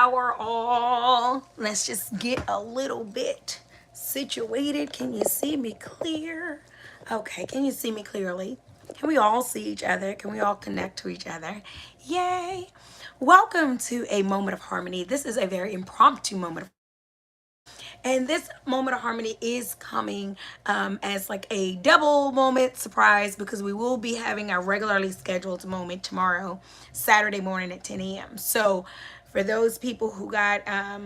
power all. Let's just get a little bit situated. Can you see me clear? Okay, can you see me clearly? Can we all see each other? Can we all connect to each other? Yay! Welcome to a moment of harmony. This is a very impromptu moment of, and this moment of harmony is coming as like a double moment surprise because we will be having our regularly scheduled moment tomorrow, Saturday morning at 10 a.m. So for those people who got a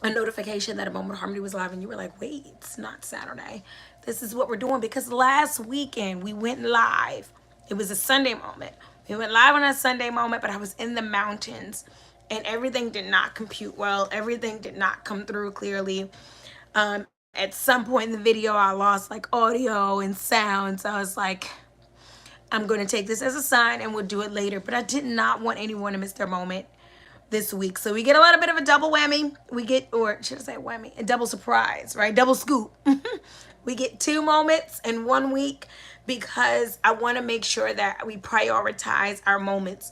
notification that a moment of harmony was live and you were like, wait, it's not Saturday. This is what we're doing because last weekend we went live. It was a Sunday moment. We went live on a Sunday moment, but I was in the mountains and everything did not compute well. Everything did not come through clearly. At some point in the video, I lost like audio and sound. So I was like, I'm going to take this as a sign and we'll do it later. But I did not want anyone to miss their moment this week. So we get a little bit of a double whammy. We get, or should I say whammy? A double surprise, right? Double scoop. We get 2 moments in 1 week because I want to make sure that we prioritize our moments.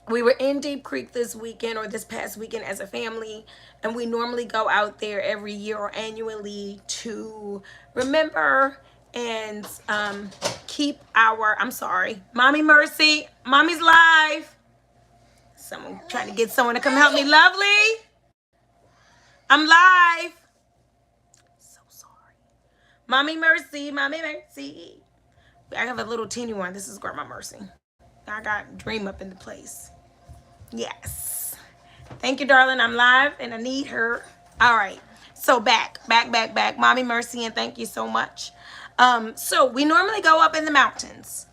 We were in Deep Creek this weekend or this past weekend as a family, and we normally go out there every year or annually to remember and keep our, I'm sorry, Mommy Mercy, Mommy's live. Someone trying to get someone to come help me. Lovely, I'm live. So sorry. Mommy Mercy, Mommy Mercy. I have a little teeny one. This is Grandma Mercy. I got Dream up in the place. Yes. Thank you, darling. I'm live and I need her. All right. So back. Mommy Mercy, and thank you so much. So we normally go up in the mountains.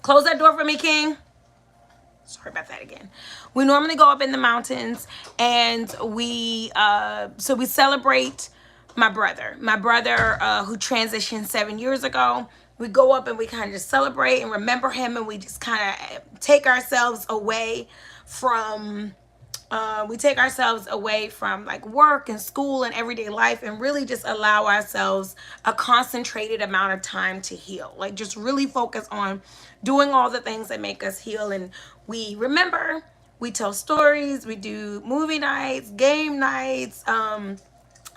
Close that door for me, King. Sorry about that again. We normally go up in the mountains and we celebrate my brother who transitioned 7 years ago. We go up and we kind of just celebrate and remember him, and we just kind of take ourselves away from like work and school and everyday life, and really just allow ourselves a concentrated amount of time to heal. Like just really focus on doing all the things that make us heal. And we remember, we tell stories, we do movie nights, game nights,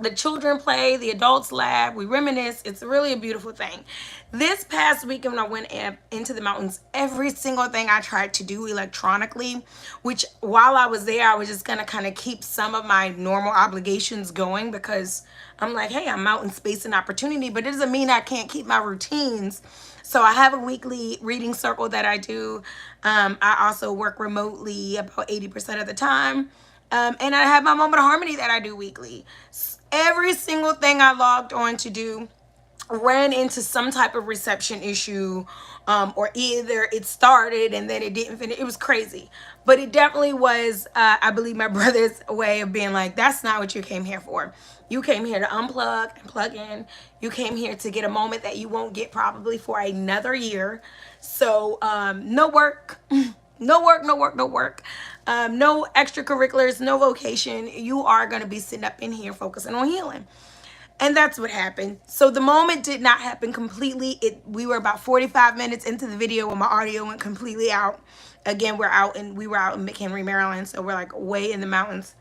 the children play, the adults laugh, we reminisce. It's really a beautiful thing. This past weekend when I went into the mountains, every single thing I tried to do electronically, which while I was there, I was just gonna kind of keep some of my normal obligations going because I'm like, hey, I'm out in space and opportunity, but it doesn't mean I can't keep my routines. So I have a weekly reading circle that I do. I also work remotely about 80% of the time. And I have my moment of harmony that I do weekly. Every single thing I logged on to do ran into some type of reception issue, or either it started and then it didn't finish. It was crazy, but it definitely was, I believe, my brother's way of being like, that's not what you came here for. You came here to unplug and plug in. You came here to get a moment that you won't get probably for another year. So no work. No work, no work, no work. No extracurriculars, no vocation. You are going to be sitting up in here focusing on healing. And that's what happened. So the moment did not happen completely. We were about 45 minutes into the video when my audio went completely out. Again, we were out in McHenry, Maryland. So we're like way in the mountains.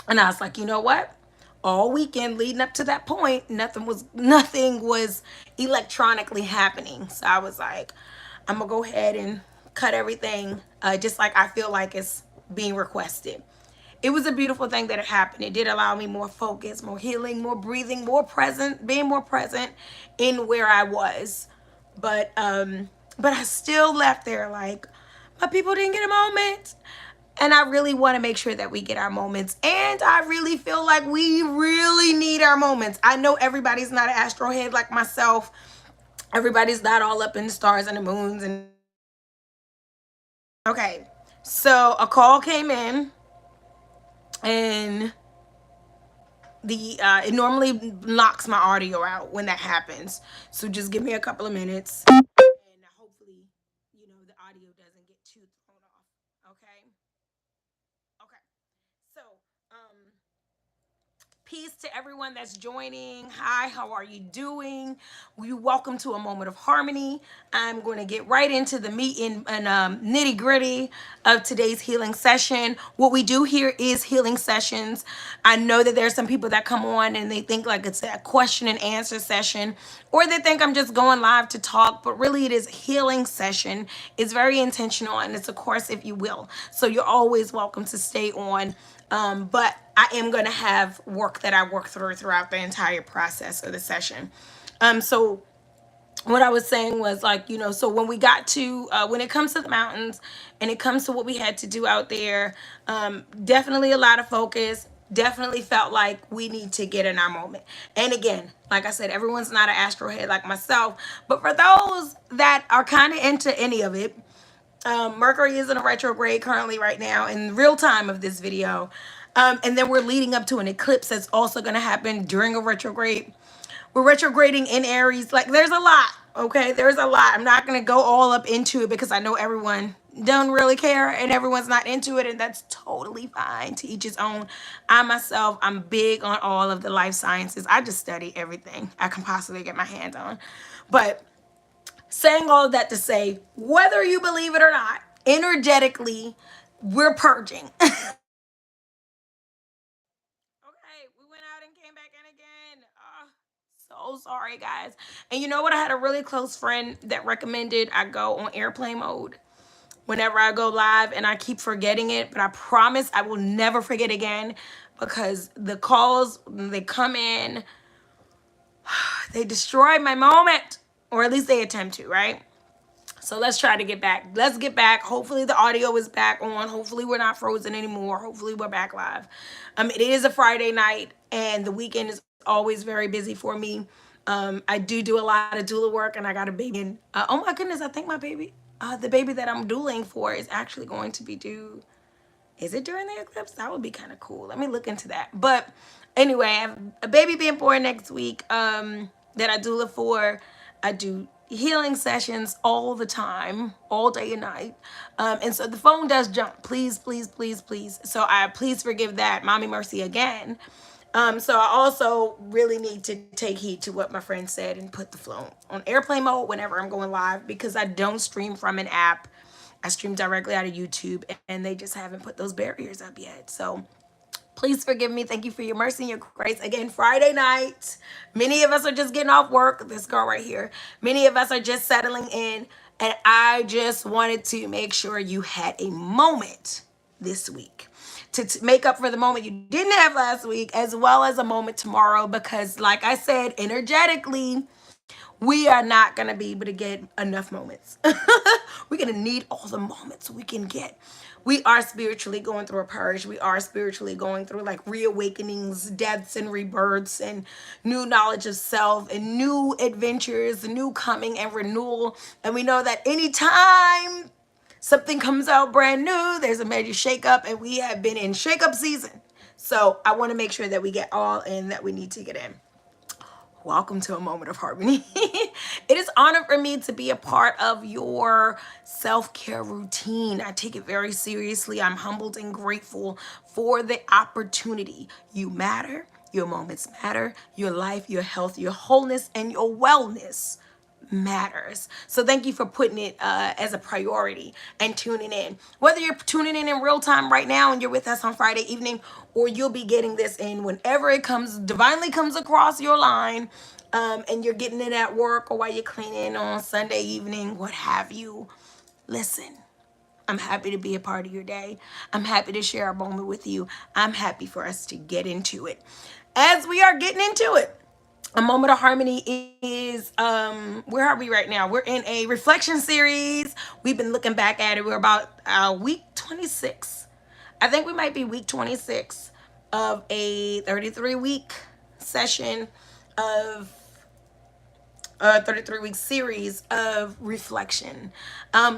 And I was like, you know what? All weekend leading up to that point, nothing was electronically happening. So I was like, I'm gonna go ahead and cut everything, just like I feel like it's being requested. It was a beautiful thing that it happened. It did allow me more focus, more healing, more breathing, more present, being more present in where I was. But I still left there like, my people didn't get a moment. And I really want to make sure that we get our moments. And I really feel like we really need our moments. I know everybody's not an astro head like myself. Everybody's not all up in the stars and the moons. And okay, so a call came in, and it normally knocks my audio out when that happens. So just give me a couple of minutes, and hopefully, the audio doesn't get too thrown off. Okay. Okay. So, Peace to everyone that's joining. Hi, how are you doing? You welcome to a moment of harmony. I'm going to get right into the meat and nitty gritty of today's healing session. What we do here is healing sessions. I know that there's some people that come on and they think like it's a question and answer session, or they think I'm just going live to talk, but really it is a healing session. It's very intentional and it's a course, if you will. So you're always welcome to stay on. But I am going to have work that I work through throughout the entire process of the session. So what I was saying was like, so when we got to, when it comes to the mountains and it comes to what we had to do out there, definitely a lot of focus, definitely felt like we need to get in our moment. And again, like I said, everyone's not an astro head like myself, but for those that are kind of into any of it, Mercury is in a retrograde currently right now in real time of this video. And then we're leading up to an eclipse that's also going to happen during a retrograde. We're retrograding in Aries. Like there's a lot, okay? There's a lot. I'm not going to go all up into it because I know everyone don't really care and everyone's not into it, and that's totally fine. To each his own. I myself, I'm big on all of the life sciences. I just study everything I can possibly get my hands on. But saying all of that to say, whether you believe it or not, energetically, we're purging. Okay, we went out and came back in again. So sorry, guys. And you know what? I had a really close friend that recommended I go on airplane mode whenever I go live, and I keep forgetting it, but I promise I will never forget again, because the calls, they come in, they destroy my moment, or at least they attempt to, right? So let's try to get back. Let's get back. Hopefully the audio is back on. Hopefully we're not frozen anymore. Hopefully we're back live. It is a Friday night and the weekend is always very busy for me. I do a lot of doula work, and I got a baby. And oh my goodness, I think my baby, the baby that I'm dueling for is actually going to be due. Is it during the eclipse? That would be kind of cool. Let me look into that. But anyway, I have a baby being born next week that I doula for. I do healing sessions all the time, all day and night. And so the phone does jump. Please, please, please, please. So please forgive that. Mommy mercy again. So I also really need to take heed to what my friend said and put the phone on airplane mode whenever I'm going live, because I don't stream from an app. I stream directly out of YouTube, and they just haven't put those barriers up yet. So please forgive me. Thank you for your mercy and your grace. Again, Friday night. Many of us are just getting off work. This girl right here. Many of us are just settling in. And I just wanted to make sure you had a moment this week to make up for the moment you didn't have last week, as well as a moment tomorrow. Because like I said, energetically, we are not going to be able to get enough moments. We're going to need all the moments we can get. We are spiritually going through a purge. We are spiritually going through like reawakenings, deaths, and rebirths, and new knowledge of self, and new adventures, new coming and renewal. And we know that anytime something comes out brand new, there's a major shakeup, and we have been in shakeup season. So I want to make sure that we get all in that we need to get in. Welcome to a moment of harmony. It is an honor for me to be a part of your self-care routine. I take it very seriously. I'm humbled and grateful for the opportunity. You matter. Your moments matter. Your life, your health, your wholeness, and your wellness matters. So thank you for putting it as a priority and tuning in. Whether you're tuning in real time right now and you're with us on Friday evening, or you'll be getting this in whenever it comes, divinely comes across your line, and you're getting it at work or while you're cleaning on Sunday evening, what have you. Listen, I'm happy to be a part of your day. I'm happy to share a moment with you. I'm happy for us to get into it. As we are getting into it, a moment of harmony is, where are we right now? We're in a reflection series. We've been looking back at it. We're about week 26. I think we might be week 26 of a 33-week session of 33-week series of reflection.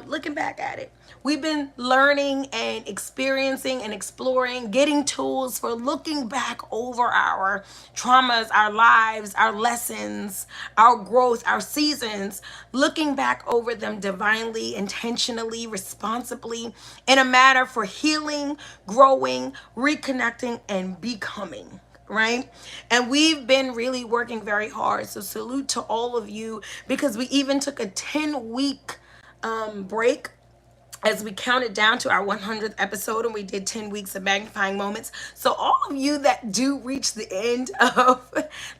Looking back at it, we've been learning and experiencing and exploring, getting tools for looking back over our traumas, our lives, our lessons, our growth, our seasons, looking back over them divinely, intentionally, responsibly, in a matter for healing, growing, reconnecting, and becoming. right? And we've been really working very hard. So salute to all of you, because we even took a 10-week break as we counted down to our 100th episode, and we did 10 weeks of magnifying moments. So all of you that do reach the end of,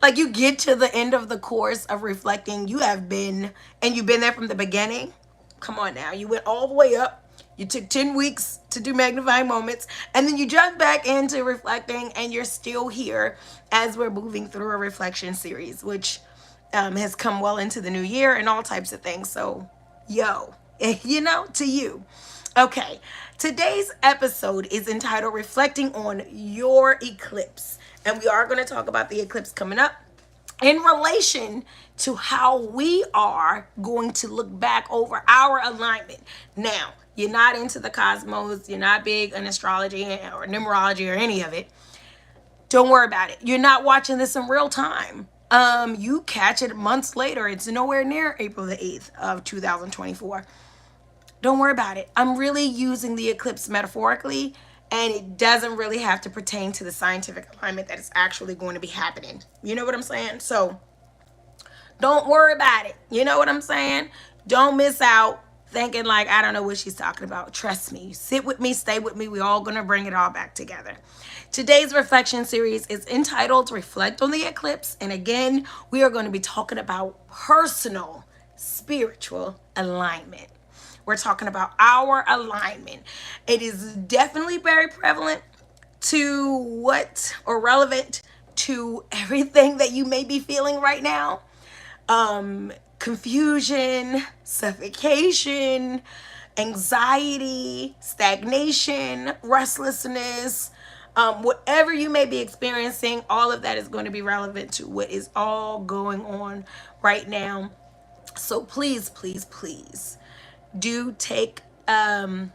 like, you get to the end of the course of reflecting, you have been, and you've been there from the beginning. Come on now, you went all the way up. You took 10 weeks to do magnifying moments, and then you jump back into reflecting, and you're still here as we're moving through a reflection series, which has come well into the new year and all types of things. So, yo, to you. Okay, today's episode is entitled Reflecting on Your Eclipse. And we are going to talk about the eclipse coming up in relation to how we are going to look back over our alignment. Now, you're not into the cosmos, you're not big in astrology or numerology or any of it. Don't worry about it. You're not watching this in real time. You catch it months later. It's nowhere near April the 8th of 2024. Don't worry about it. I'm really using the eclipse metaphorically, and it doesn't really have to pertain to the scientific alignment that is actually going to be happening. You know what I'm saying? So don't worry about it. You know what I'm saying? Don't miss out thinking like, I don't know what she's talking about. Trust me. Sit with me. Stay with me. We're all going to bring it all back together. Today's reflection series is entitled Reflect on the Eclipse. And again, we are going to be talking about personal spiritual alignment. We're talking about our alignment. It is definitely very prevalent to or relevant to everything that you may be feeling right now. Confusion, suffocation, anxiety, stagnation, restlessness, whatever you may be experiencing, all of that is going to be relevant to what is all going on right now. So please, please, please do take a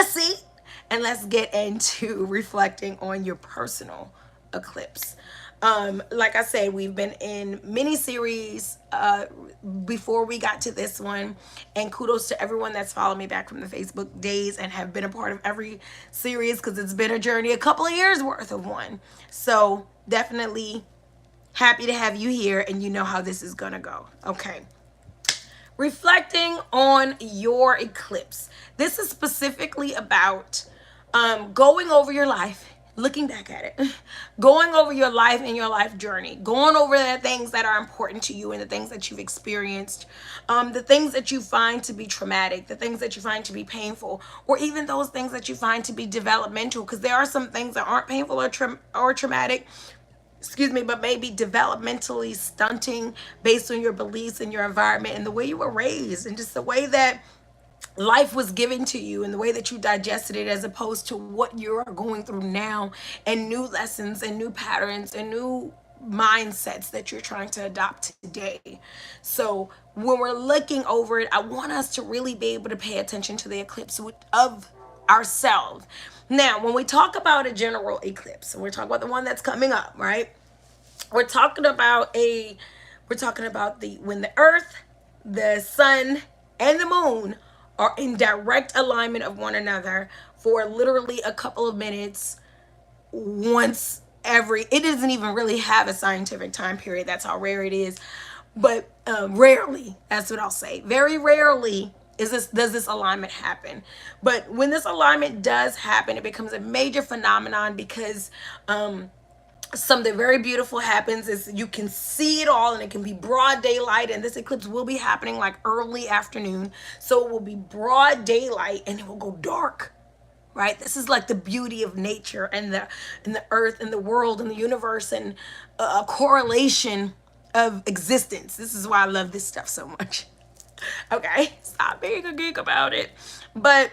seat, and let's get into reflecting on your personal eclipse. Like I said, we've been in mini series before we got to this one, and kudos to everyone that's followed me back from the Facebook days and have been a part of every series, because it's been a journey, a couple of years worth of one. So definitely happy to have you here, and you know how this is gonna go. Okay. Reflecting on your eclipse. This is specifically about going over your life, looking back at it, going over your life and your life journey, going over the things that are important to you and the things that you've experienced, the things that you find to be traumatic, the things that you find to be painful, or even those things that you find to be developmental, because there are some things that aren't painful or traumatic, but maybe developmentally stunting based on your beliefs and your environment and the way you were raised and just the way that life was given to you and the way that you digested it, as opposed to what you're going through now, and new lessons and new patterns and new mindsets that you're trying to adopt today. So when we're looking over it, I want us to really be able to pay attention to the eclipse of ourselves. Now, when we talk about a general eclipse, and we're talking about the one that's coming up, right? We're talking about when the earth, the sun, and the moon are in direct alignment of one another for literally a couple of minutes once it doesn't even really have a scientific time period. That's how rare it is. But rarely, that's what I'll say. Very rarely does this alignment happen. But when this alignment does happen, it becomes a major phenomenon, because something very beautiful happens. Is you can see it all, and it can be broad daylight, and this eclipse will be happening like early afternoon, so it will be broad daylight and it will go dark, right? This is like the beauty of nature and the earth and the world and the universe, and a correlation of existence. This is why I love this stuff so much. Okay, stop being a geek about it, but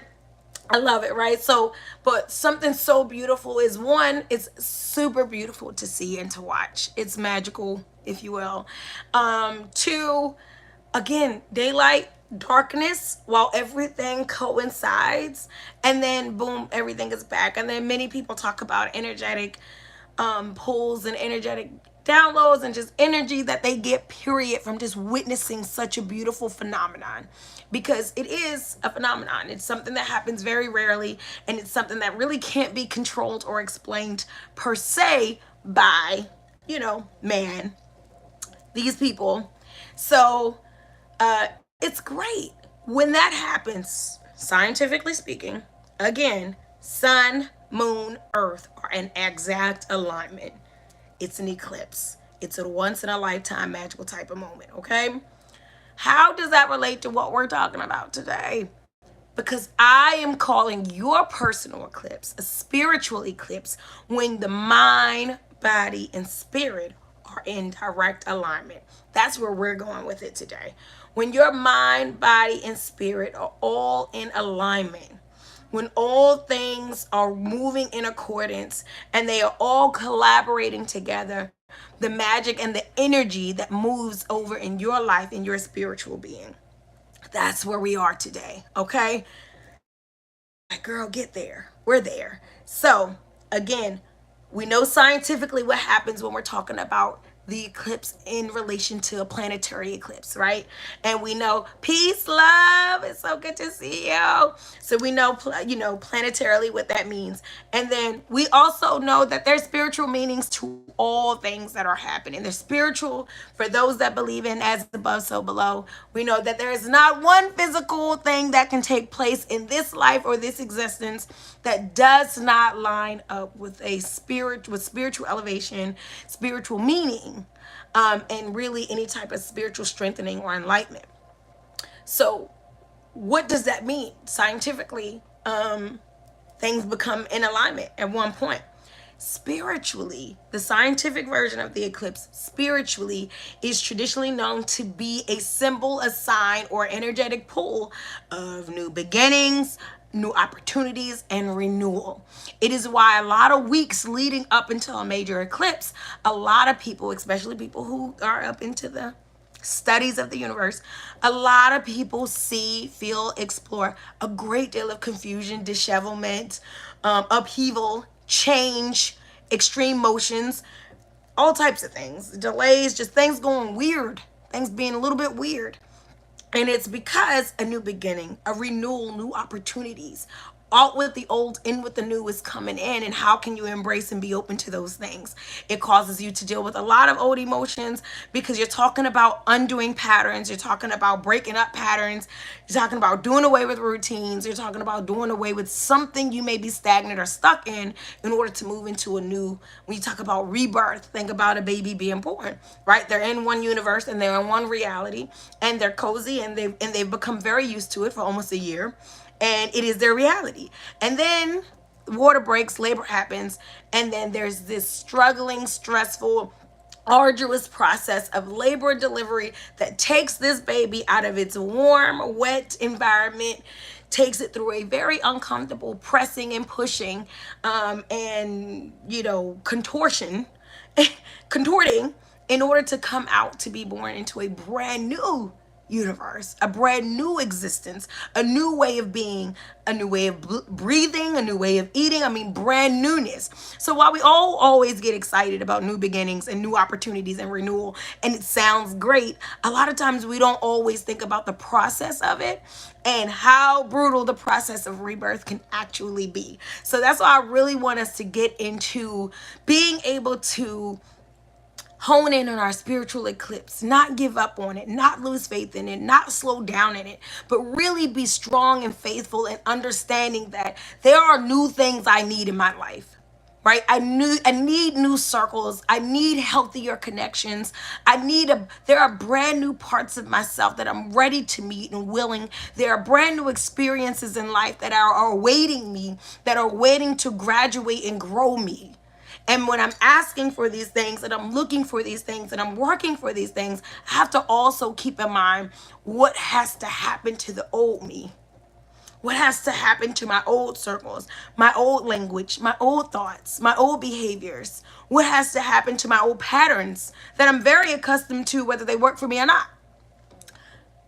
I love it, right? So, but something so beautiful is, one, it's super beautiful to see and to watch. It's magical, if you will. Two, again, daylight, darkness, while everything coincides, and then boom, everything is back. And then many people talk about energetic pulls and energetic downloads and just energy that they get, period, from just witnessing such a beautiful phenomenon, because it is a phenomenon. It's something that happens very rarely, and it's something that really can't be controlled or explained per se by, man, these people. So it's great when that happens, scientifically speaking. Again, sun, moon, earth are in exact alignment. It's an eclipse. It's a once in a lifetime magical type of moment, okay? How does that relate to what we're talking about today? Because I am calling your personal eclipse a spiritual eclipse when the mind, body, and spirit are in direct alignment. That's where we're going with it today. When your mind, body, and spirit are all in alignment, when all things are moving in accordance and they are all collaborating together, the magic and the energy that moves over in your life, in your spiritual being. That's where we are today, okay? Girl, get there. We're there. So, again, we know scientifically what happens when we're talking about the eclipse in relation to a planetary eclipse, right? And we know peace, love. It's so good to see you. So we know, planetarily what that means. And then we also know that there's spiritual meanings to all things that are happening. There's spiritual for those that believe in as above, so below. We know that there is not one physical thing that can take place in this life or this existence that does not line up with a spirit, with spiritual elevation, spiritual meaning, and really any type of spiritual strengthening or enlightenment. So what does that mean scientifically? Things become in alignment at one point. Spiritually, the scientific version of the eclipse, spiritually, is traditionally known to be a symbol, a sign, or energetic pull of new beginnings, new opportunities, and renewal. It is why a lot of weeks leading up until a major eclipse, a lot of people, especially people who are up into the studies of the universe, a lot of people see, feel, explore a great deal of confusion, dishevelment, upheaval, change, extreme motions, all types of things, delays, just things going weird, things being a little bit weird. And it's because a new beginning, a renewal, new opportunities, out with the old, in with the new is coming in. And how can you embrace and be open to those things? It causes you to deal with a lot of old emotions because you're talking about undoing patterns. You're talking about breaking up patterns. You're talking about doing away with routines. You're talking about doing away with something you may be stagnant or stuck in order to move into a new. When you talk about rebirth, think about a baby being born, right? They're in one universe and they're in one reality and they're cozy and they've become very used to it for almost a year, and it is their reality. And then water breaks, labor happens, and then there's this struggling, stressful, arduous process of labor and delivery that takes this baby out of its warm, wet environment, takes it through a very uncomfortable pressing and pushing, and contortion, contorting, in order to come out to be born into a brand new universe, a brand new existence, a new way of being, a new way of breathing, a new way of eating. I mean, brand newness. So while we all always get excited about new beginnings and new opportunities and renewal, and it sounds great, a lot of times we don't always think about the process of it and how brutal the process of rebirth can actually be. So that's why I really want us to get into being able to hone in on our spiritual eclipse, not give up on it, not lose faith in it, not slow down in it, but really be strong and faithful and understanding that there are new things I need in my life. Right? I need new circles. I need healthier connections. There are brand new parts of myself that I'm ready to meet and willing. There are brand new experiences in life that are awaiting me, that are waiting to graduate and grow me. And when I'm asking for these things and I'm looking for these things and I'm working for these things, I have to also keep in mind what has to happen to the old me. What has to happen to my old circles, my old language, my old thoughts, my old behaviors? What has to happen to my old patterns that I'm very accustomed to, whether they work for me or not?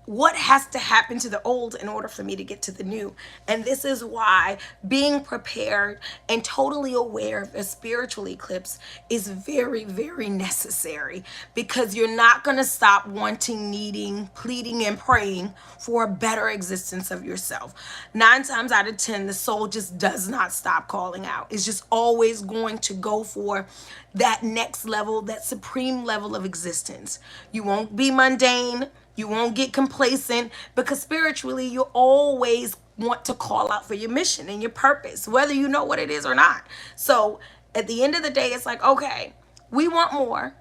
what has to happen to the old in order for me to get to the new. And this is why being prepared and totally aware of a spiritual eclipse is very, very necessary, because you're not going to stop wanting, needing, pleading, and praying for a better existence of yourself. 9 times out of 10, the soul just does not stop calling out. It's just always going to go for that next level, that supreme level of existence. You won't be mundane. You won't get complacent, because spiritually, you always want to call out for your mission and your purpose, whether you know what it is or not. So at the end of the day, it's like, okay, we want more.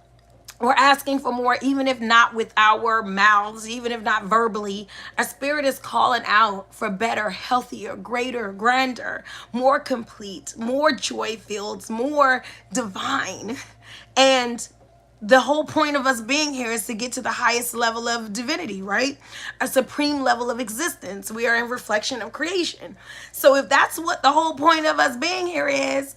We're asking for more, even if not with our mouths, even if not verbally. Our spirit is calling out for better, healthier, greater, grander, more complete, more joy filled, more divine. And the whole point of us being here is to get to the highest level of divinity, right? A supreme level of existence. We are in reflection of creation. So if that's what the whole point of us being here is,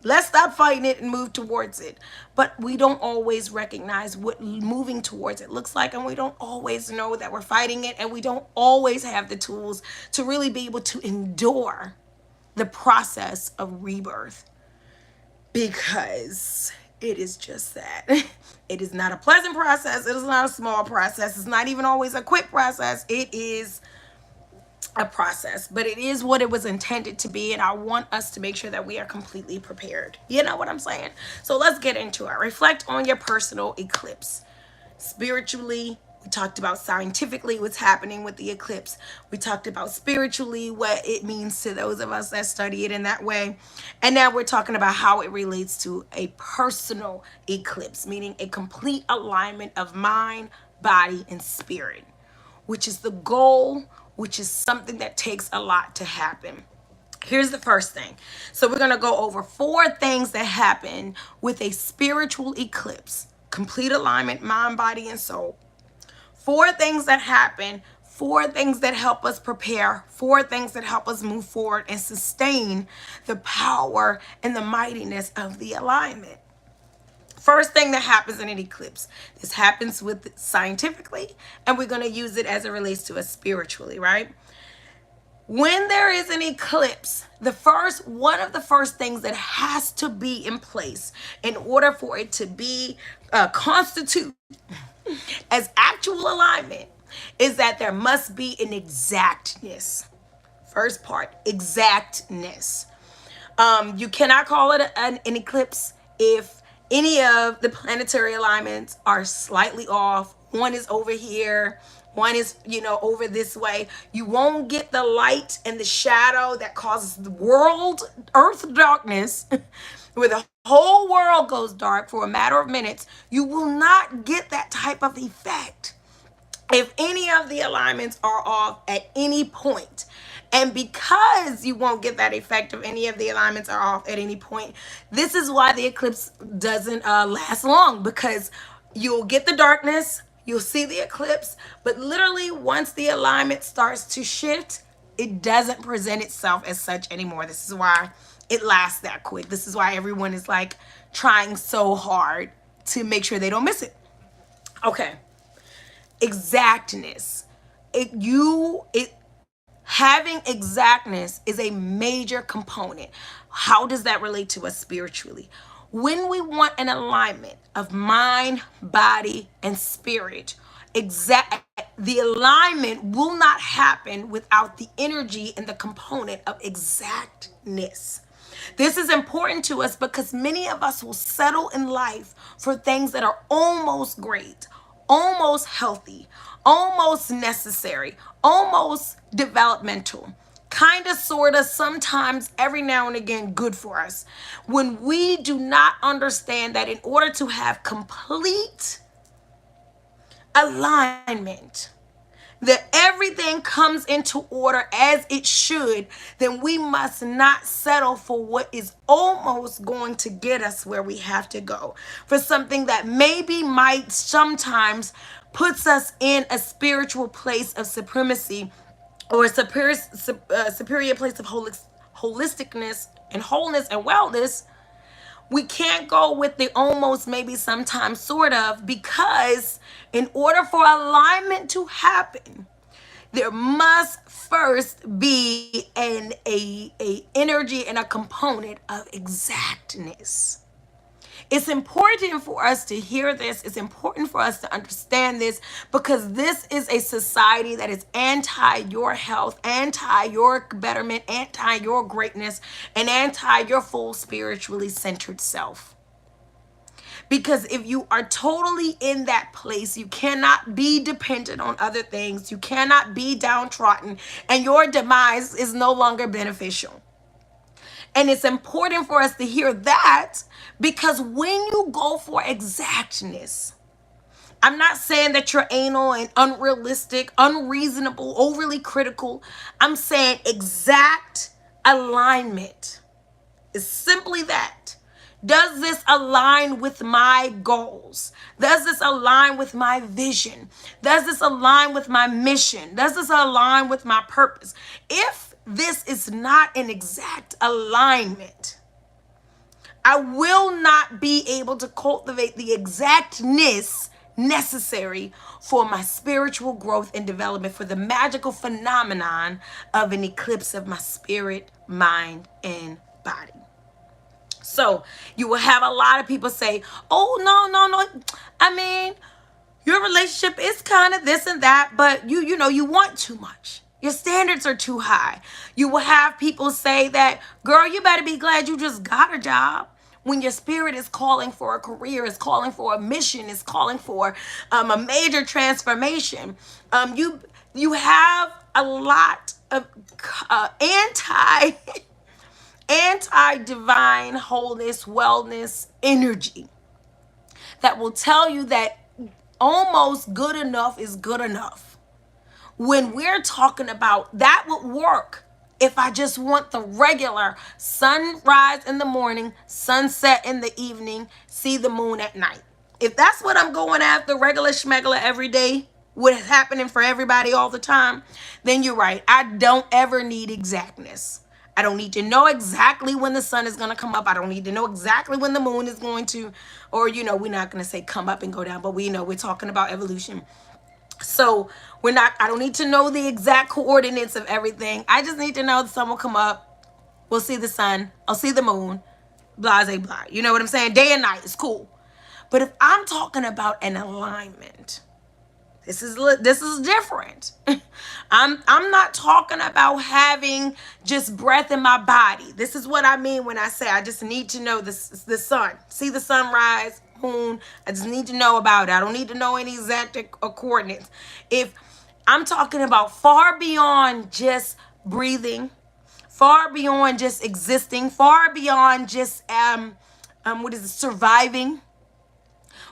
let's stop fighting it and move towards it. But we don't always recognize what moving towards it looks like, and we don't always know that we're fighting it, and we don't always have the tools to really be able to endure the process of rebirth, because it is just that. It is not a pleasant process. It is not a small process. It's not even always a quick process. It is a process, but it is what it was intended to be. And I want us to make sure that we are completely prepared. You know what I'm saying? So let's get into it. Reflect on your personal eclipse. Spiritually, we talked about scientifically what's happening with the eclipse. We talked about spiritually what it means to those of us that study it in that way. And now we're talking about how it relates to a personal eclipse, meaning a complete alignment of mind, body, and spirit, which is the goal, which is something that takes a lot to happen. Here's the first thing. So we're going to go over 4 things that happen with a spiritual eclipse. Complete alignment, mind, body, and soul. 4 things that happen, 4 things that help us prepare, 4 things that help us move forward and sustain the power and the mightiness of the alignment. First thing that happens in an eclipse. This happens with scientifically, and we're going to use it as it relates to us spiritually, right? When there is an eclipse, one of the first things that has to be in place in order for it to be constitute as actual alignment is that there must be an exactness. First part, exactness. You cannot call it an eclipse if any of the planetary alignments are slightly off. One is over here, one is, over this way. You won't get the light and the shadow that causes the earth darkness, where the whole world goes dark for a matter of minutes. You will not get that type of effect if any of the alignments are off at any point. And because you won't get that effect if any of the alignments are off at any point, this is why the eclipse doesn't last long, because you'll get the darkness, you'll see the eclipse, but literally once the alignment starts to shift, it doesn't present itself as such anymore. This is why it lasts that quick. This is why everyone is like trying so hard to make sure they don't miss it. Okay. Exactness. Having exactness is a major component. How does that relate to us spiritually? When we want an alignment of mind, body, and spirit, the alignment will not happen without the energy and the component of exactness. This is important to us because many of us will settle in life for things that are almost great, almost healthy, almost necessary, almost developmental, kind of, sort of, sometimes, every now and again, good for us. When we do not understand that in order to have complete alignment, that everything comes into order as it should, then we must not settle for what is almost going to get us where we have to go, for something that maybe might sometimes puts us in a spiritual place of supremacy, or a superior place of holisticness and wholeness and wellness, We can't go with the almost, maybe, sometimes, sort of, because in order for alignment to happen, there must first be a energy and a component of exactness. It's important for us to hear this. It's important for us to understand this, because this is a society that is anti your health, anti your betterment, anti your greatness, and anti your full spiritually centered self. Because if you are totally in that place, you cannot be dependent on other things. You cannot be downtrodden, and your demise is no longer beneficial. And it's important for us to hear that, because when you go for exactness, I'm not saying that you're anal and unrealistic, unreasonable, overly critical. I'm saying exact alignment. It's simply that. Does this align with my goals? Does this align with my vision? Does this align with my mission? Does this align with my purpose? If this is not an exact alignment, I will not be able to cultivate the exactness necessary for my spiritual growth and development, for the magical phenomenon of an eclipse of my spirit, mind, and body. So you will have a lot of people say, oh, no. I mean, your relationship is kind of this and that, but you know, you want too much. Your standards are too high. You will have people say that, girl, you better be glad you just got a job, when your spirit is calling for a career, is calling for a mission, is calling for a major transformation. You have a lot of anti-divine wholeness, wellness energy that will tell you that almost good enough is good enough. When we're talking about that would work if I just want the regular sunrise in the morning, sunset in the evening, see the moon at night. If that's what I'm going after, regular schmegula every day, what is happening for everybody all the time, then you're right. I don't ever need exactness. I don't need to know exactly when the sun is going to come up. I don't need to know exactly when the moon is going to, or, we're not going to say come up and go down, but we know we're talking about evolution. So I don't need to know the exact coordinates of everything. I just need to know the sun will come up. We'll see the sun. I'll see the moon. Blah, blah, blah. You know what I'm saying? Day and night is cool. But if I'm talking about an alignment, this is different. I'm not talking about having just breath in my body. This is what I mean when I say I just need to know the sun. See the sunrise, moon. I just need to know about it. I don't need to know any exact coordinates. If I'm talking about far beyond just breathing, far beyond just existing, far beyond just surviving.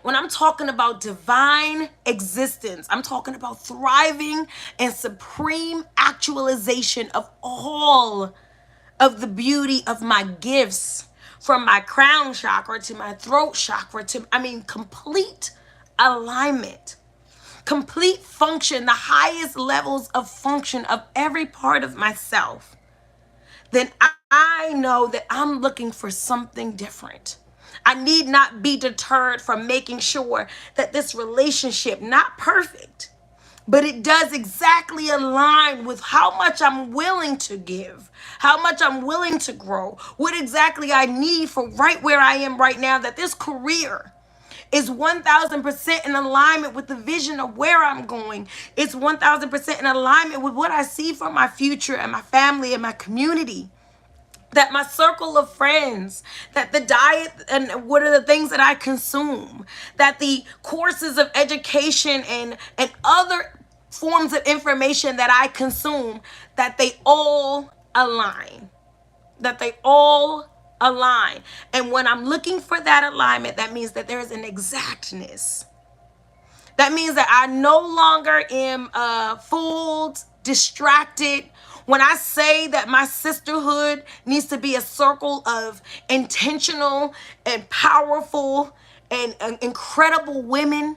When I'm talking about divine existence, I'm talking about thriving and supreme actualization of all of the beauty of my gifts, from my crown chakra to my throat chakra to, complete alignment, complete function, the highest levels of function of every part of myself. Then I know that I'm looking for something different. I need not be deterred from making sure that this relationship, not perfect, but it does exactly align with how much I'm willing to give, how much I'm willing to grow, what exactly I need for right where I am right now, that this career is 1,000% in alignment with the vision of where I'm going. It's 1,000% in alignment with what I see for my future and my family and my community. That my circle of friends, that the diet and what are the things that I consume, that the courses of education and other forms of information that I consume, that they all align. That they all align. And when I'm looking for that alignment, that means that there is an exactness. That means that I no longer am fooled, distracted. When I say that my sisterhood needs to be a circle of intentional and powerful and incredible women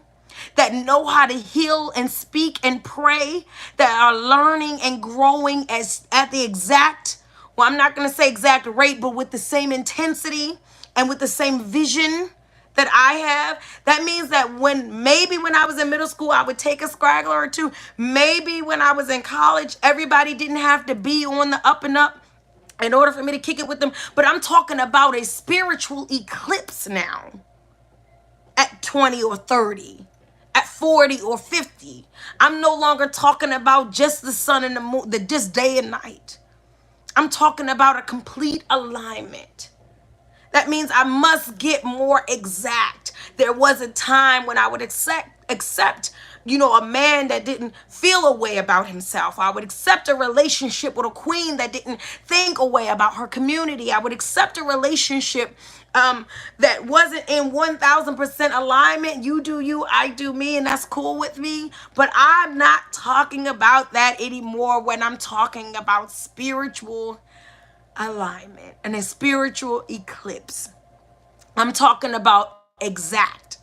that know how to heal and speak and pray, that are learning and growing at the exact, well, I'm not going to say exact rate, but with the same intensity and with the same vision that I have. That means that maybe when I was in middle school, I would take a scraggler or two. Maybe when I was in college, everybody didn't have to be on the up and up in order for me to kick it with them. But I'm talking about a spiritual eclipse now at 20 or 30. At 40 or 50. I'm no longer talking about just the sun and the moon, just day and night. I'm talking about a complete alignment. That means I must get more exact. There was a time when I would accept, a man that didn't feel a way about himself. I would accept a relationship with a queen that didn't think a way about her community. I would accept a relationship that wasn't in 1000% alignment. You do you, I do me, and that's cool with me. But I'm not talking about that anymore when I'm talking about spiritual alignment and a spiritual eclipse. I'm talking about exact.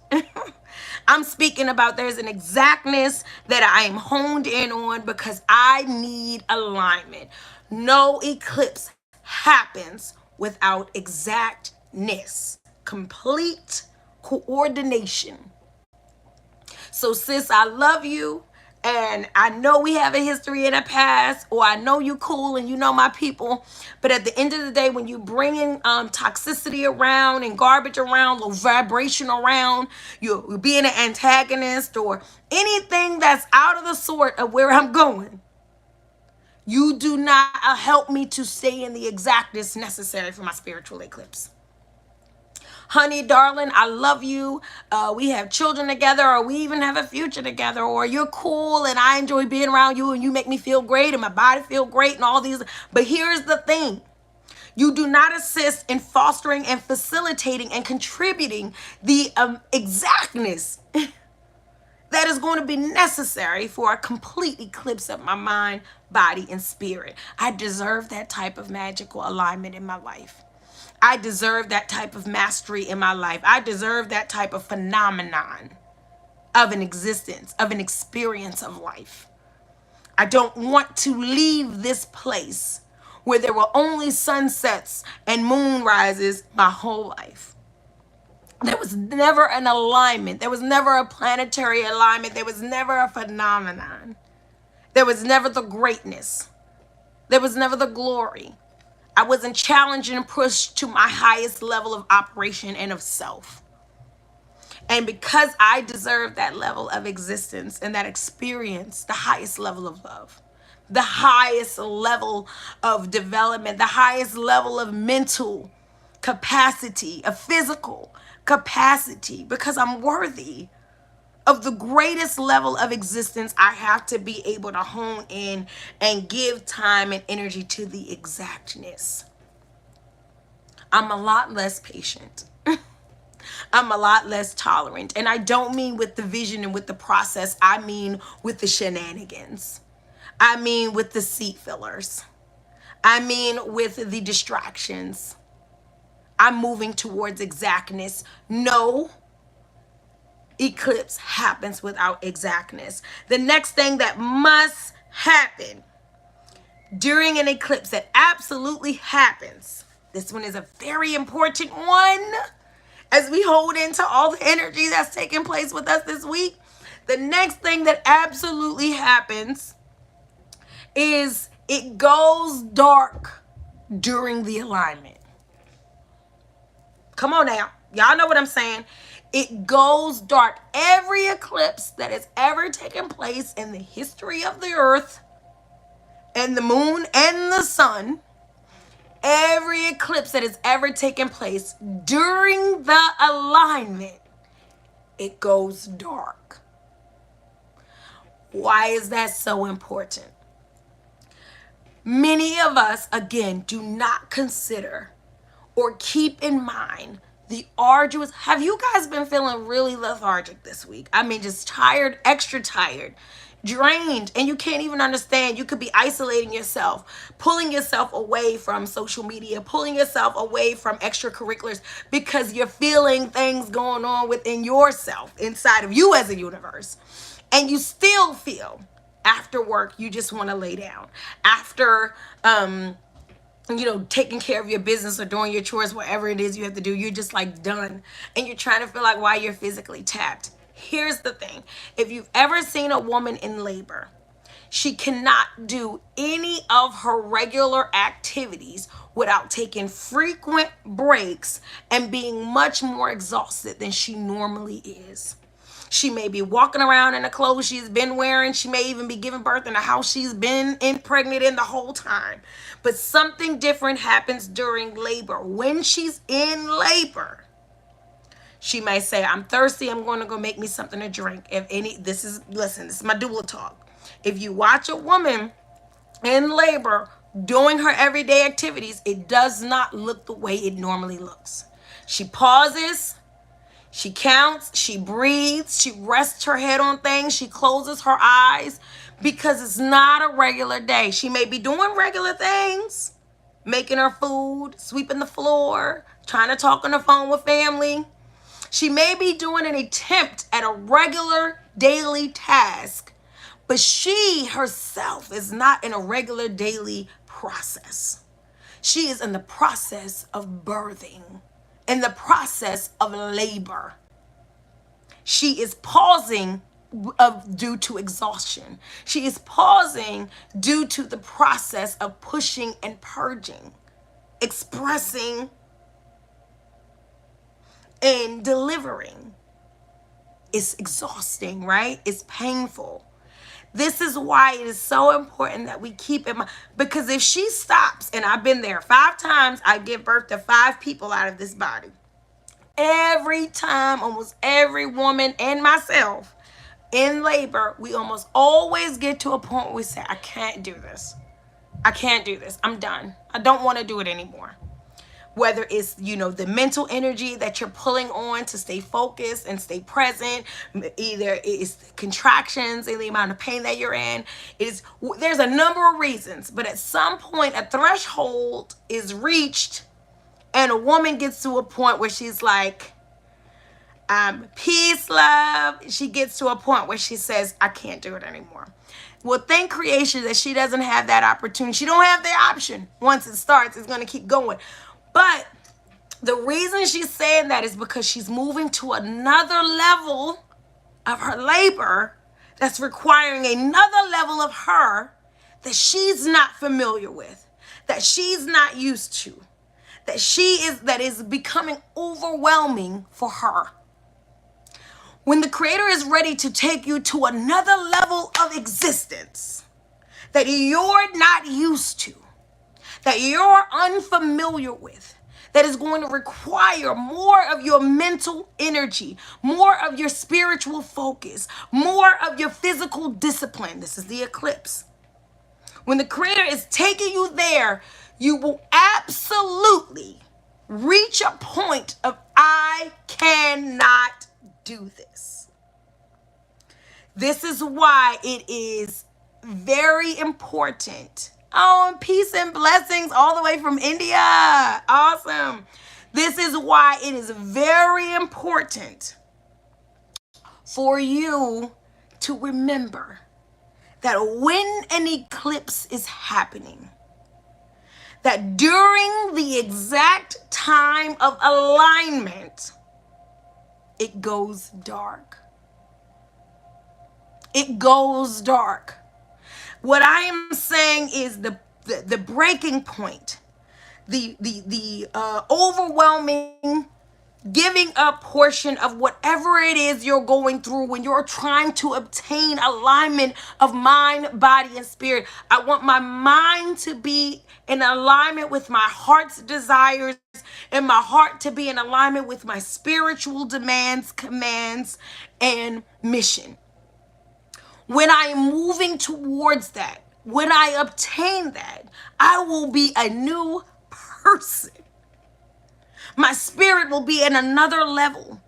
I'm speaking about there's an exactness that I am honed in on because I need alignment. No eclipse happens without exactness, complete coordination. So sis, I love you. And I know we have a history in the past, or I know you cool and you know my people. But at the end of the day, when you bring in toxicity around and garbage around, low vibration around, you're being an antagonist or anything that's out of the sort of where I'm going, you do not help me to stay in the exactness necessary for my spiritual eclipse. Honey, darling, I love you. We have children together, or we even have a future together, or you're cool and I enjoy being around you and you make me feel great and my body feel great and all these. But here's the thing. You do not assist in fostering and facilitating and contributing the exactness that is going to be necessary for a complete eclipse of my mind, body, and spirit. I deserve that type of magical alignment in my life. I deserve that type of mastery in my life. I deserve that type of phenomenon of an existence, of an experience of life. I don't want to leave this place where there were only sunsets and moon rises my whole life. There was never an alignment. There was never a planetary alignment. There was never a phenomenon. There was never the greatness. There was never the glory. I wasn't challenged and pushed to my highest level of operation and of self. And because I deserve that level of existence and that experience, the highest level of love, the highest level of development, the highest level of mental capacity, of physical capacity, because I'm worthy of the greatest level of existence, I have to be able to hone in and give time and energy to the exactness. I'm a lot less patient. I'm a lot less tolerant. And I don't mean with the vision and with the process. I mean with the shenanigans. I mean with the seat fillers. I mean with the distractions. I'm moving towards exactness. No eclipse happens without exactness. The next thing that must happen during an eclipse that absolutely happens, this one is a very important one as we hold into all the energy that's taking place with us this week. The next thing that absolutely happens is it goes dark during the alignment. Come on now. Y'all know what I'm saying. It goes dark. Every eclipse that has ever taken place in the history of the earth and the moon and the sun, every eclipse that has ever taken place during the alignment, it goes dark. Why is that so important? Many of us, again, do not consider or keep in mind the arduous. Have you guys been feeling really lethargic this week? I mean, just tired, extra tired, drained, and you can't even understand. You could be isolating yourself, pulling yourself away from social media, pulling yourself away from extracurriculars because you're feeling things going on within yourself, inside of you as a universe. And you still feel after work, you just want to lay down. After taking care of your business or doing your chores, whatever it is you have to do, you're just like done. And you're trying to feel like why you're physically tapped. Here's the thing. If you've ever seen a woman in labor, she cannot do any of her regular activities without taking frequent breaks and being much more exhausted than she normally is. She may be walking around in the clothes she's been wearing. She may even be giving birth in the house she's been pregnant in the whole time. But something different happens during labor. When she's in labor, she may say, I'm thirsty. I'm going to go make me something to drink. This is my doula talk. If you watch a woman in labor doing her everyday activities, it does not look the way it normally looks. She pauses. She counts, she breathes, she rests her head on things, she closes her eyes because it's not a regular day. She may be doing regular things, making her food, sweeping the floor, trying to talk on the phone with family. She may be doing an attempt at a regular daily task, but she herself is not in a regular daily process. She is in the process of birthing, in the process of labor. She is pausing due to exhaustion. She is pausing due to the process of pushing and purging, expressing and delivering. It's exhausting, right? It's painful. This is why it is so important that we keep in mind, because if she stops, and I've been there 5 times, I give birth to 5 people out of this body. Every time, almost every woman and myself in labor, we almost always get to a point where we say, I can't do this. I can't do this. I'm done. I don't want to do it anymore. Whether it's, the mental energy that you're pulling on to stay focused and stay present, either it's contractions and the amount of pain that you're in. There's a number of reasons, but at some point a threshold is reached and a woman gets to a point where she's like, peace, love. She gets to a point where she says, I can't do it anymore. Well, thank creation that she doesn't have that opportunity. She don't have the option. Once it starts, it's going to keep going. But the reason she's saying that is because she's moving to another level of her labor that's requiring another level of her that she's not familiar with, that she's not used to, that is becoming overwhelming for her. When the Creator is ready to take you to another level of existence that you're not used to, that you're unfamiliar with, that is going to require more of your mental energy, more of your spiritual focus, more of your physical discipline. This is the eclipse. When the Creator is taking you there, you will absolutely reach a point of, I cannot do this. This is why it is very important. Oh, and peace and blessings all the way from India. Awesome. This is why it is very important for you to remember that when an eclipse is happening, that during the exact time of alignment, it goes dark. It goes dark. What I am saying is the breaking point, the overwhelming giving up portion of whatever it is you're going through when you're trying to obtain alignment of mind, body, and spirit. I want my mind to be in alignment with my heart's desires and my heart to be in alignment with my spiritual demands, commands, and mission. When I am moving towards that, when I obtain that, I will be a new person. My spirit will be in another level.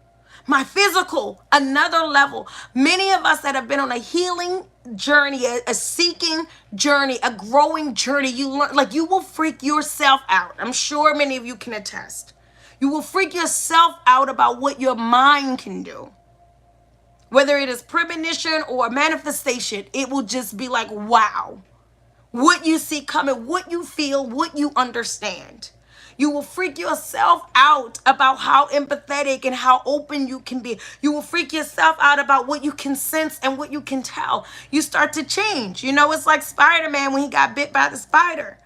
My physical, another level. Many of us that have been on a healing journey, a seeking journey, a growing journey, you learn, like, you will freak yourself out. I'm sure many of you can attest. You will freak yourself out about what your mind can do. Whether it is premonition or manifestation, it will just be like, wow. what you see coming, what you feel, what you understand. You will freak yourself out about how empathetic and how open you can be. You will freak yourself out about what you can sense and what you can tell. You start to change. You know, it's like Spider-Man when he got bit by the spider.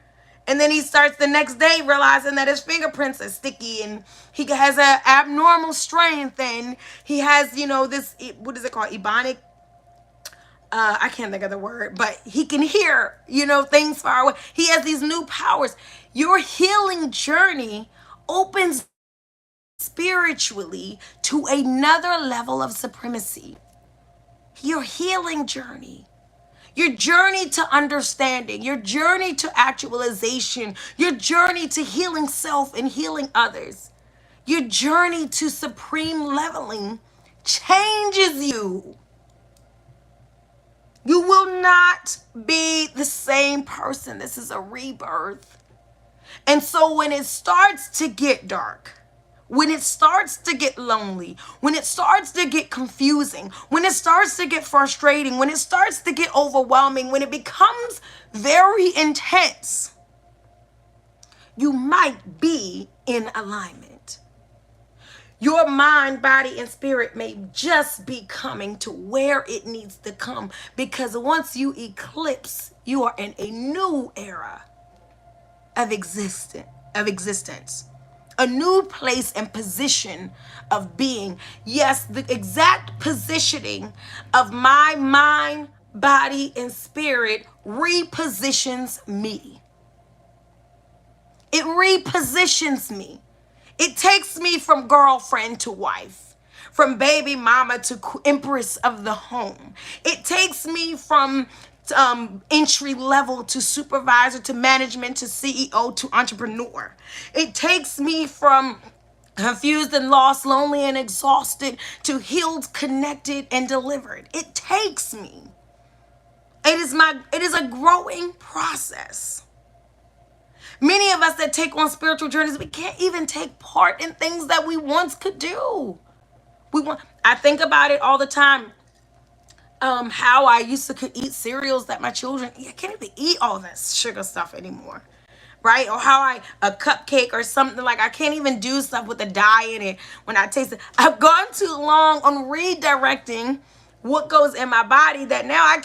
And then he starts the next day realizing that his fingerprints are sticky and he has an abnormal strength and he has, you know, this, what is it called? Ebonic, I can't think of the word, but he can hear, you know, things far away. He has these new powers. Your healing journey opens spiritually to another level of supremacy. Your healing journey, your journey to understanding, your journey to actualization, your journey to healing self and healing others, your journey to supreme leveling changes you. You will not be the same person. This is a rebirth. And so when it starts to get dark, when it starts to get lonely, when it starts to get confusing, when it starts to get frustrating, when it starts to get overwhelming, when it becomes very intense, you might be in alignment. Your mind, body, and spirit may just be coming to where it needs to come, because once you eclipse, you are in a new era of existence, a new place and position of being. Yes, the exact positioning of my mind, body, and spirit repositions me. It repositions me. It takes me from girlfriend to wife, from baby mama to empress of the home. It takes me from entry level to supervisor to management to CEO to entrepreneur. It takes me from confused and lost, lonely and exhausted to healed, connected, and delivered. It takes me. It is a growing process. Many of us that take on spiritual journeys, we can't even take part in things that we once could do. I think about it all the time. How I used to could eat cereals that my children, I can't even eat all that sugar stuff anymore. Right? Or how a cupcake or something, like I can't even do stuff with a dye in it when I taste it. I've gone too long on redirecting what goes in my body that now I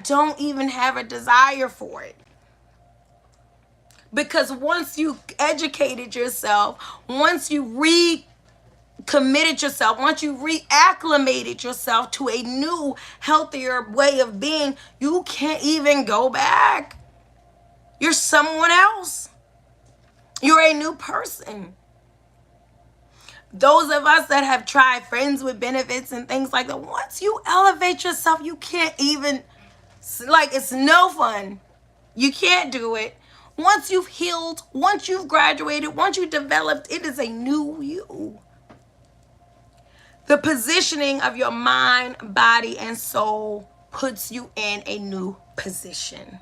don't even have a desire for it. Because once you educated yourself, once you recommitted yourself, once you reacclimated yourself to a new, healthier way of being, you can't even go back. You're someone else. You're a new person. Those of us that have tried friends with benefits and things like that, once you elevate yourself, you can't even, like, it's no fun. You can't do it. Once you've healed, once you've graduated, once you've developed, it is a new you. The positioning of your mind, body, and soul puts you in a new position.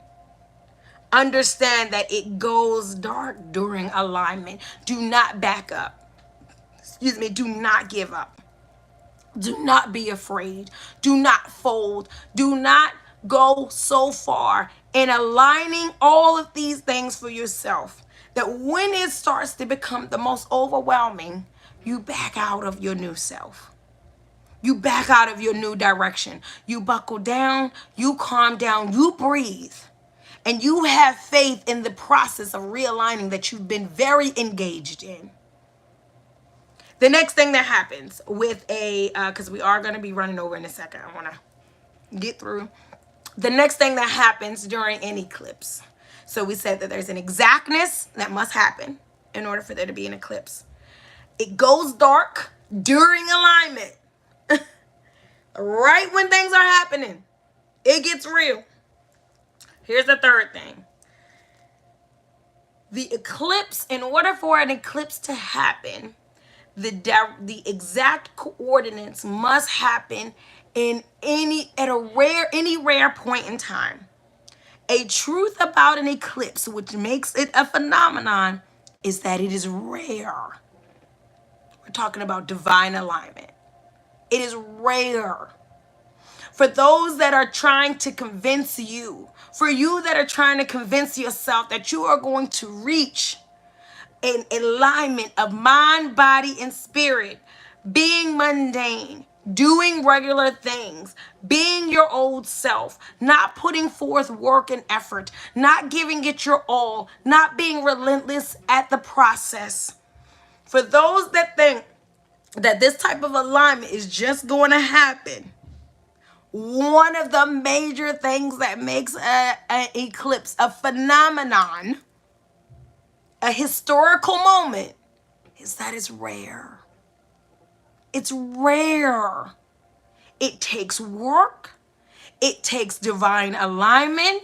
Understand that it goes dark during alignment. Do not back up. Do not give up. Do not be afraid. Do not fold. Do not go so far in aligning all of these things for yourself that when it starts to become the most overwhelming, you back out of your new self. You back out of your new direction. You buckle down, you calm down, you breathe, and you have faith in the process of realigning that you've been very engaged in. The next thing that happens with because we are going to be running over in a second. I want to get through. The next thing that happens during an eclipse. So we said that there's an exactness that must happen in order for there to be an eclipse. It goes dark during alignment. Right when things are happening, it gets real. Here's the third thing. The eclipse, in order for an eclipse to happen, the exact coordinates must happen in any rare point in time. A truth about an eclipse, which makes it a phenomenon, is that it is rare. We're talking about divine alignment. It is rare For those that are trying to convince you, for you that are trying to convince yourself that you are going to reach an alignment of mind, body, and spirit, being mundane, doing regular things, being your old self, not putting forth work and effort, not giving it your all, not being relentless at the process. For those that think that this type of alignment is just going to happen, one of the major things that makes an eclipse a phenomenon, a historical moment, is that it's rare. It's rare. It takes work. It takes divine alignment.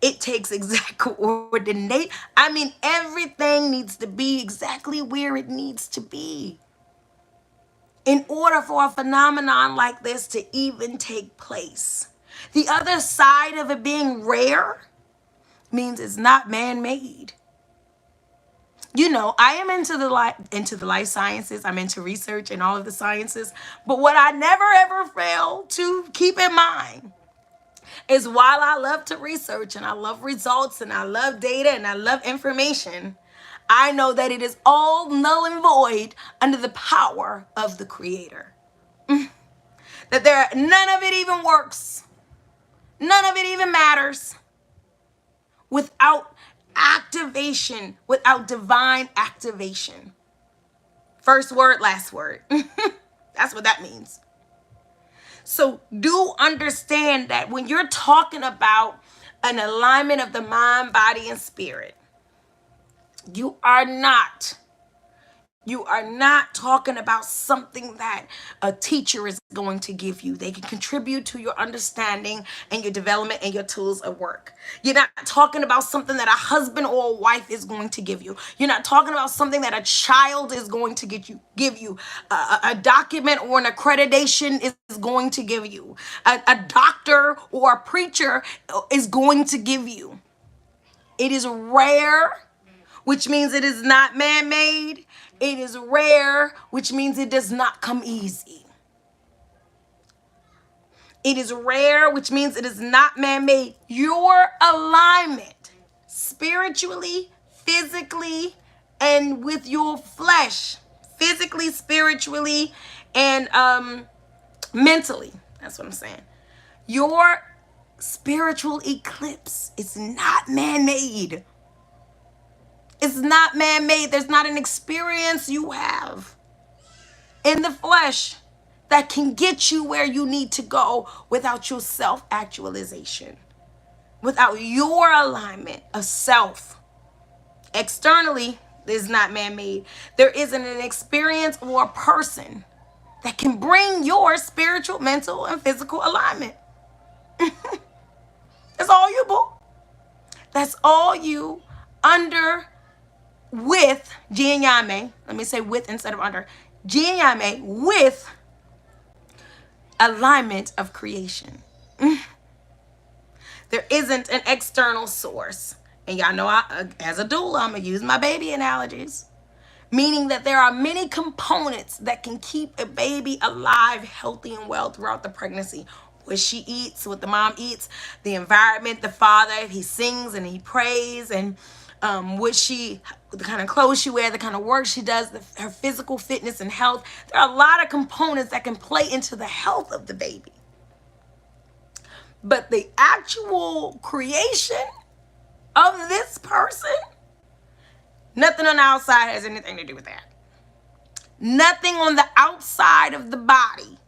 It takes exact coordinate. I mean, everything needs to be exactly where it needs to be in order for a phenomenon like this to even take place. The other side of it being rare means it's not man-made. You know, I am into the life sciences. I'm into research and all of the sciences. But what I never ever fail to keep in mind is, while I love to research and I love results and I love data and I love information, I know that it is all null and void under the power of the Creator. That none of it even works. None of it even matters without activation, without divine activation. First word, last word. That's what that means. So do understand that when you're talking about an alignment of the mind, body, and spirit, you are not talking about something that a teacher is going to give you. They can contribute to your understanding and your development and your tools of work. You're not talking about something that a husband or a wife is going to give you. You're not talking about something that a child is going to give you. A document or an accreditation is going to give you. A doctor or a preacher is going to give you. It is rare, which means it is not man-made. It is rare, which means it does not come easy. It is rare, which means it is not man-made. Your alignment, spiritually, physically, and with your flesh, physically, spiritually, and mentally. That's what I'm saying. Your spiritual eclipse is not man-made. It's not man-made. There's not an experience you have in the flesh that can get you where you need to go without your self-actualization, without your alignment of self. Externally, is not man-made. There isn't an experience or a person that can bring your spiritual, mental, and physical alignment. That's all you, boo. That's all you under with Jinyame. Let me say with instead of under. Jinyame with alignment of creation. There isn't an external source. And y'all know as a doula, I'm going to use my baby analogies. Meaning that there are many components that can keep a baby alive, healthy, and well throughout the pregnancy. What she eats, what the mom eats, the environment, the father, if he sings and he prays, and the kind of clothes she wears, the kind of work she does, her physical fitness and health. There are a lot of components that can play into the health of the baby. But the actual creation of this person, nothing on the outside has anything to do with that. Nothing on the outside of the body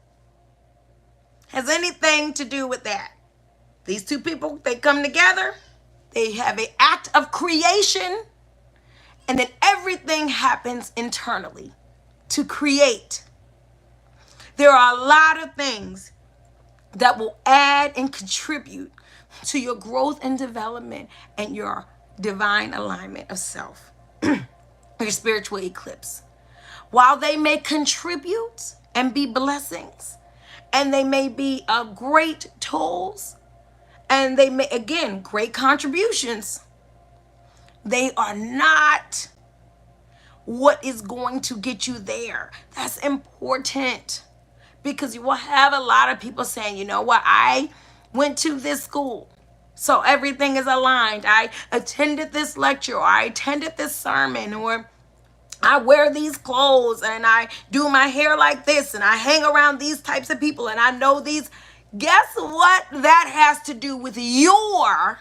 has anything to do with that. These two people, they come together, they have an act of creation, and then everything happens internally to create. There are a lot of things that will add and contribute to your growth and development and your divine alignment of self, your spiritual eclipse. While they may contribute and be blessings, and they may be great tools, and they may, again, great contributions, they are not what is going to get you there. That's important, Because you will have a lot of people saying, you know what, I went to this school, so everything is aligned. I attended this lecture, or I attended this sermon, or I wear these clothes, and I do my hair like this, and I hang around these types of people, and I know these. Guess what that has to do with your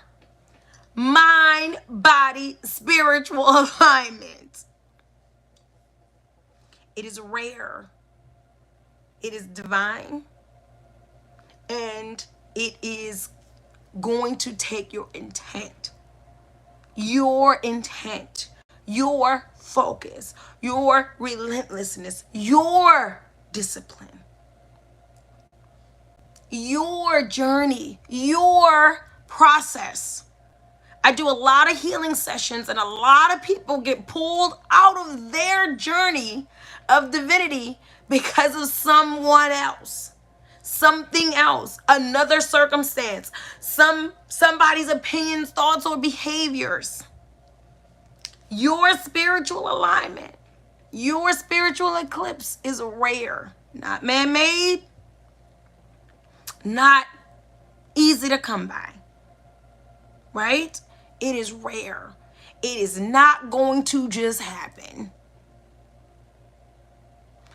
mind, body, spiritual alignment? It is rare. It is divine. And it is going to take your intent, your focus, your relentlessness, your discipline, your journey, your process. I do a lot of healing sessions, and a lot of people get pulled out of their journey of divinity because of someone else, something else, another circumstance, somebody's opinions, thoughts, or behaviors. Your spiritual alignment, your spiritual eclipse is rare, not man-made, not easy to come by, right? It is rare. It is not going to just happen.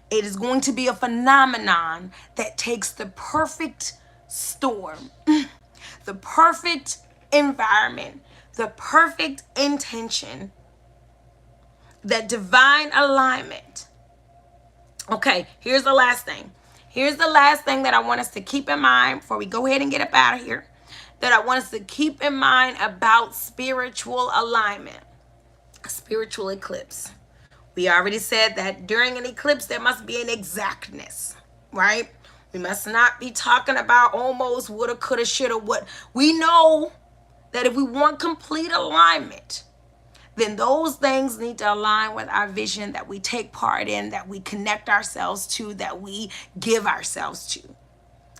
It is going to be a phenomenon that takes the perfect storm, the perfect environment, the perfect intention, that divine alignment. Okay, here's the last thing. Here's the last thing that I want us to keep in mind before we go ahead and get up out of here. That I want us to keep in mind about spiritual alignment, spiritual eclipse. We already said that during an eclipse, there must be an exactness, right? We must not be talking about almost, woulda, coulda, shoulda, what. We know that if we want complete alignment, then those things need to align with our vision that we take part in, that we connect ourselves to, that we give ourselves to.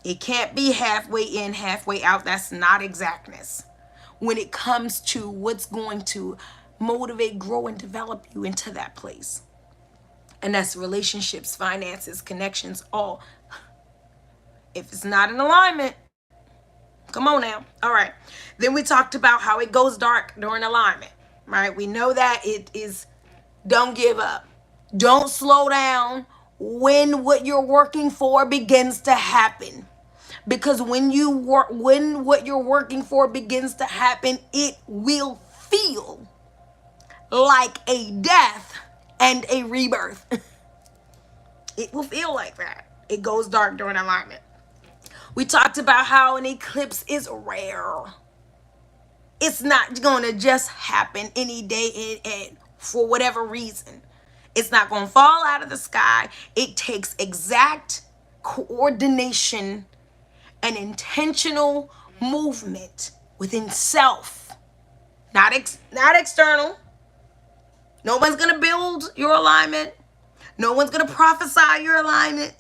It can't be halfway in, halfway out. That's not exactness. When it comes to what's going to motivate, grow, and develop you into that place. And that's relationships, finances, connections, all. If it's not in alignment, come on now. All right. Then we talked about how it goes dark during alignment, right? We know that it is, don't give up. Don't slow down when what you're working for begins to happen. Because when what you're working for begins to happen, it will feel like a death and a rebirth. It will feel like that. It goes dark during alignment. We talked about how an eclipse is rare. It's not going to just happen any day and for whatever reason. It's not going to fall out of the sky. It takes exact coordination and intentional movement within self, not external. No one's going to build your alignment. No one's going to prophesy your alignment.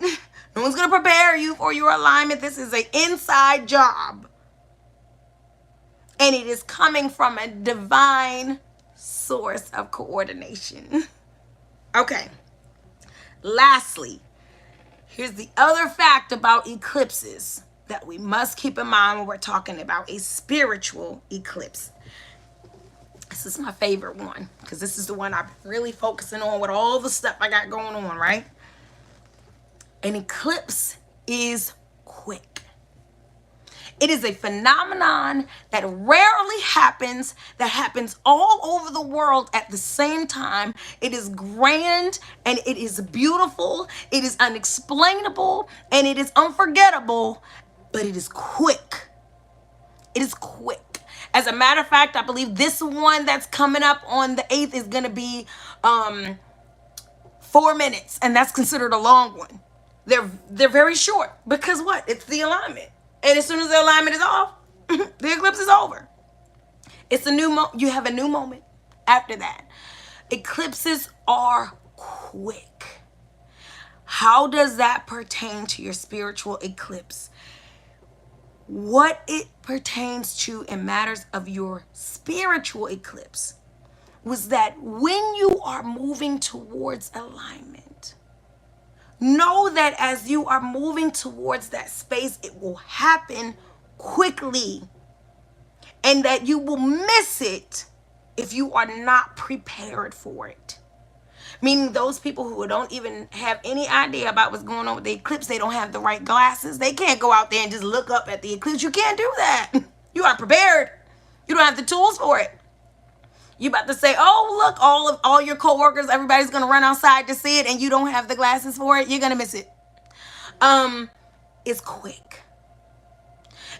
No one's going to prepare you for your alignment. This is an inside job. And it is coming from a divine source of coordination. Okay. Lastly, here's the other fact about eclipses that we must keep in mind when we're talking about a spiritual eclipse. This is my favorite one because this is the one I'm really focusing on with all the stuff I got going on, right? An eclipse is quick. It is a phenomenon that rarely happens, that happens all over the world at the same time. It is grand and it is beautiful. It is unexplainable and it is unforgettable, but it is quick. It is quick. As a matter of fact, I believe this one that's coming up on the 8th is going to be 4 minutes, and that's considered a long one. They're very short because what? It's the alignment. And as soon as the alignment is off, the eclipse is over. It's a new you have a new moment after that. Eclipses are quick. How does that pertain to your spiritual eclipse? What it pertains to in matters of your spiritual eclipse was that when you are moving towards alignment, Know that as you are moving towards that space, it will happen quickly, and that you will miss it if you are not prepared for it. Meaning those people who don't even have any idea about what's going on with the eclipse, they don't have the right glasses. They can't go out there and just look up at the eclipse. You can't do that. You aren't prepared. You don't have the tools for it. You about to say, oh, look, all your coworkers, everybody's going to run outside to see it, and you don't have the glasses for it. You're going to miss it. It's quick.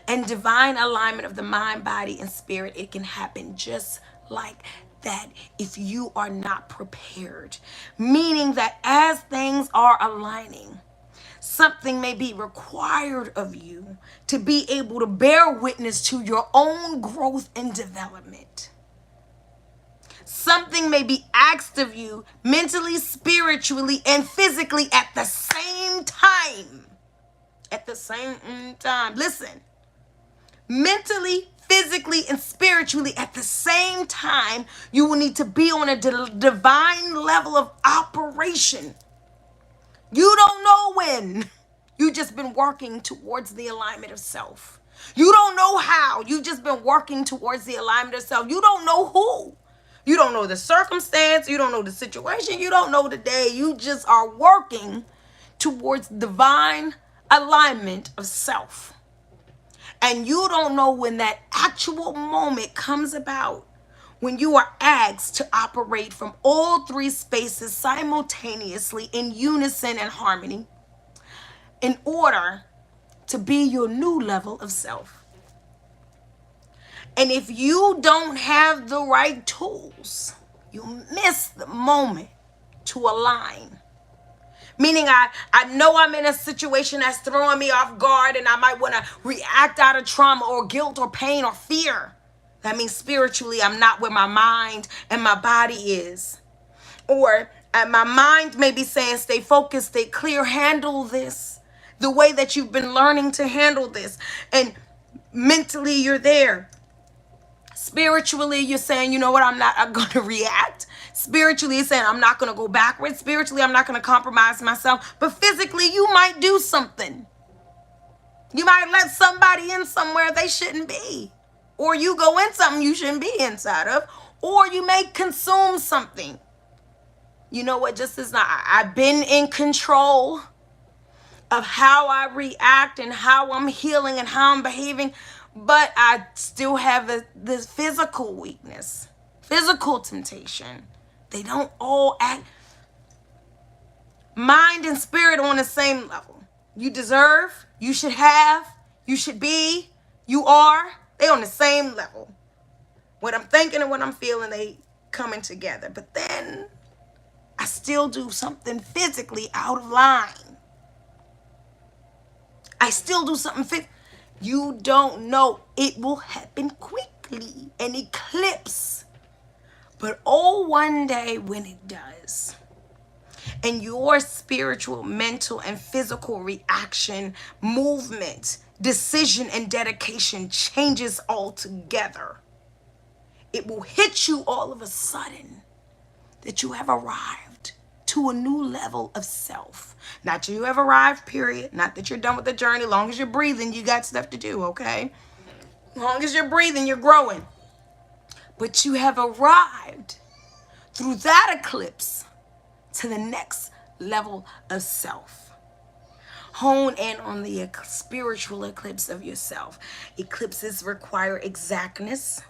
And divine alignment of the mind, body, and spirit, it can happen just like that if you are not prepared. Meaning that as things are aligning, something may be required of you to be able to bear witness to your own growth and development. Something may be asked of you mentally, spiritually, and physically at the same time. At the same time. Listen. Mentally, physically, and spiritually at the same time, you will need to be on a divine level of operation. You don't know when. You've just been working towards the alignment of self. You don't know how. You've just been working towards the alignment of self. You don't know who. You don't know the circumstance. You don't know the situation. You don't know the day. You just are working towards divine alignment of self. And you don't know when that actual moment comes about, when you are asked to operate from all three spaces simultaneously in unison and harmony in order to be your new level of self. And if you don't have the right tools, you miss the moment to align. Meaning I know I'm in a situation that's throwing me off guard, and I might want to react out of trauma or guilt or pain or fear. That means spiritually I'm not where my mind and my body is. Or my mind may be saying, stay focused, stay clear, handle this the way that you've been learning to handle this. And mentally you're there. Spiritually, you're saying, you know what, I'm going to react. Spiritually, you're saying, I'm not going to go backwards. Spiritually, I'm not going to compromise myself. But physically, you might do something. You might let somebody in somewhere they shouldn't be. Or you go in something you shouldn't be inside of. Or you may consume something. You know what, just as not, I've been in control of how I react and how I'm healing and how I'm behaving. But I still have this physical weakness, physical temptation. They don't all act. Mind and spirit on the same level. You deserve, you should have, you should be, you are. They on the same level. What I'm thinking and what I'm feeling, they coming together. But then I still do something physically out of line. I still do something you don't know. It will happen quickly. An eclipse. But oh, one day when it does, and your spiritual, mental, and physical reaction, movement, decision, and dedication changes altogether, it will hit you all of a sudden that you have arrived to a new level of self. Not that you have arrived, period. Not that you're done with the journey. As long as you're breathing, you got stuff to do, okay? As long as you're breathing, you're growing. But you have arrived through that eclipse to the next level of self. Hone in on the spiritual eclipse of yourself. Eclipses require exactness.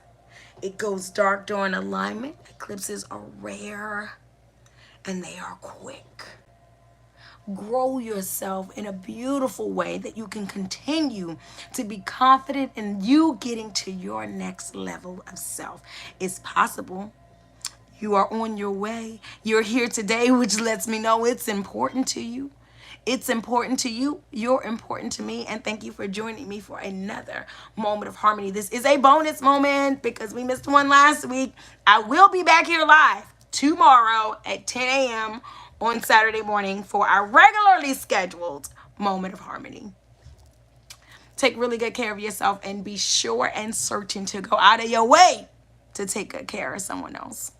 It goes dark during alignment. Eclipses are rare and they are quick. Grow yourself in a beautiful way that you can continue to be confident in you getting to your next level of self. It's possible. You are on your way. You're here today, which lets me know it's important to you. It's important to you. You're important to me. And thank you for joining me for another moment of harmony. This is a bonus moment because we missed one last week. I will be back here live tomorrow at 10 a.m. on Saturday morning for our regularly scheduled moment of harmony. Take really good care of yourself and be sure and certain to go out of your way to take good care of someone else.